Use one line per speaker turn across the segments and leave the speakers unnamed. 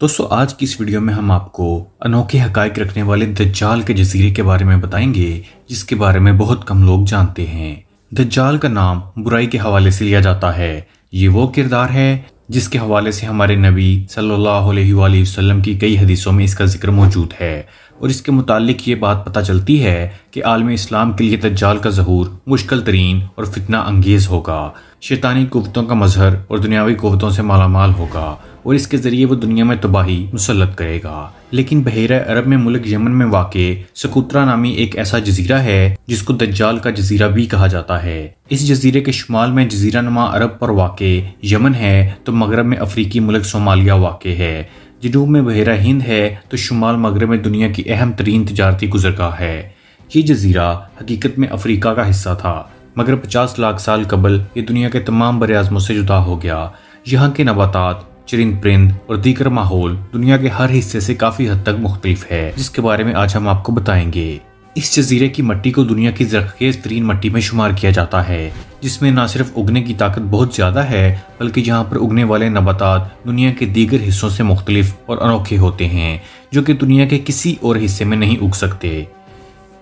दोस्तों आज की इस वीडियो में हम आपको अनोखे हकायक रखने वाले दज्जाल के जजीरे के बारे में बताएंगे, जिसके बारे में बहुत कम लोग जानते हैं। दज्जाल का नाम बुराई के हवाले से लिया जाता है। ये वो किरदार है जिसके हवाले से हमारे नबी सल्लल्लाहु अलैहि वसल्लम की कई हदीसों में इसका जिक्र मौजूद है और इसके मुतालिक ये बात पता चलती है कि आलम इस्लाम के लिए दज्जाल का ज़हूर मुश्किल तरीन और फितना अंगेज़ होगा। शैतानी कुव्वतों का मजहर और दुनियावी कुव्वतों से मालामाल होगा और इसके ज़रिए वो दुनिया में तबाही मुसल्लत करेगा। लेकिन बहेरा अरब में मुल्क यमन में वाक़े सकूतरा नामी एक ऐसा जजीरा है जिसको दज्जाल का जजीरा भी कहा जाता है। इस जजीरे के शुमाल में जजीरा नुमा अरब पर वाक़े यमन है तो मगरब में अफ्रीकी मुल्क सोमालिया वाक़े है। जनूब में बहेरा हिंद है तो शुमाल मगरब में दुनिया की अहम तरीन तिजारती गुज़रगाह है। ये जजीरा हकीकत में अफ्रीका का हिस्सा था, मगर 50 लाख साल कबल ये दुनिया के तमाम बरआज़मों से जुदा हो गया। यहाँ के नबातात, चरिंद परिंद और दीगर माहौल दुनिया के हर हिस्से से काफ़ी हद तक मुख्तलिफ है, जिसके बारे में आज हम आपको बताएंगे। इस जजीरे की मिट्टी को दुनिया की ज़रख़ेज़ तरीन मिट्टी में शुमार किया जाता है, जिसमें न सिर्फ उगने की ताकत बहुत ज़्यादा है बल्कि यहाँ पर उगने वाले नबातात दुनिया के दीगर हिस्सों से मुख्तलिफ और अनोखे होते हैं, जो कि दुनिया के किसी और हिस्से में नहीं उग सकते।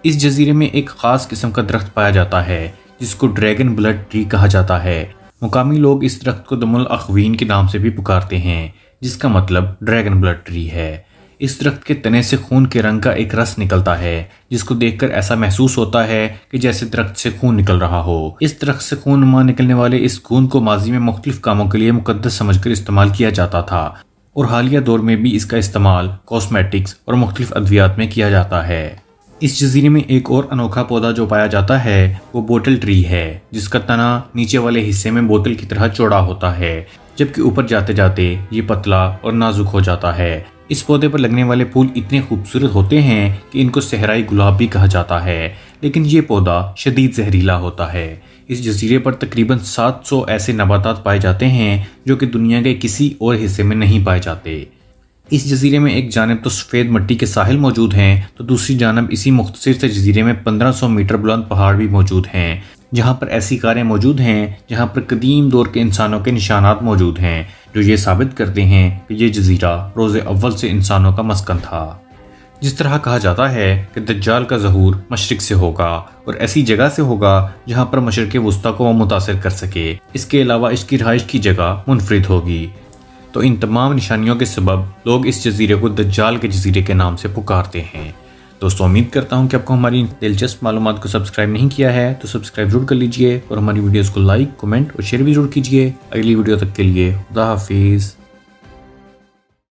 इस जजीरे में एक ख़ास किस्म का दरख्त पाया जाता है जिसको ड्रैगन ब्लड ट्री कहा जाता है। मुकामी लोग इस दरख्त को दमुल अखवीन के नाम से भी पुकारते हैं, जिसका मतलब ड्रैगन ब्लड ट्री है। इस दरख्त के तने से खून के रंग का एक रस निकलता है, जिसको देखकर ऐसा महसूस होता है कि जैसे दरख्त से खून निकल रहा हो। इस दरख्त से खून निकलने वाले इस खून को माजी में मुख्तलिफ कामों के लिए मुकद्दस समझकर इस्तेमाल किया जाता था और हालिया दौर में भी इसका इस्तेमाल कॉस्मेटिक्स और मुख्तलिफ अद्वियात में किया जाता है। इस जजीरे में एक और अनोखा पौधा जो पाया जाता है वो बोतल ट्री है, जिसका तना नीचे वाले हिस्से में बोतल की तरह चौड़ा होता है, जबकि ऊपर जाते जाते ये पतला और नाजुक हो जाता है। इस पौधे पर लगने वाले फूल इतने खूबसूरत होते हैं कि इनको सहराई गुलाब भी कहा जाता है, लेकिन ये पौधा शदीद जहरीला होता है। इस जजीरे पर तकरीबन 700 ऐसे नबातात पाए जाते हैं जो कि दुनिया के किसी और हिस्से में नहीं पाए जाते। इस जजीरे में एक जानिब तो सफ़ेद मिट्टी के साहिल मौजूद हैं तो दूसरी जानब इसी मुख्तसर से जजीरे में 1500 मीटर बुलंद पहाड़ भी मौजूद हैं, जहाँ पर ऐसी कारें मौजूद हैं जहाँ पर कदीम दौर के इंसानों के निशानात मौजूद हैं, जो ये साबित करते हैं कि ये जजीरा रोज़े अव्वल से इंसानों का मस्कन था। जिस तरह कहा जाता है कि दज्जाल का ज़हूर मशरिक से होगा और ऐसी जगह से होगा जहाँ पर मशरिक़ वुस्ता को वह मुतासिर कर सके। इसके अलावा इसकी रहाइश की जगह मुनफरिद होगी। तो इन तमाम निशानियों के सबब लोग इस जजीरे को दज्जाल के जजीरे के नाम से पुकारते हैं। दोस्तों उम्मीद करता हूँ कि आपको हमारी दिलचस्प मालूमात को सब्सक्राइब नहीं किया है तो सब्सक्राइब जरूर कर लीजिए और हमारी वीडियोस को लाइक, कमेंट और शेयर भी जरूर कीजिए। अगली वीडियो तक के लिए खुदा हाफिज़।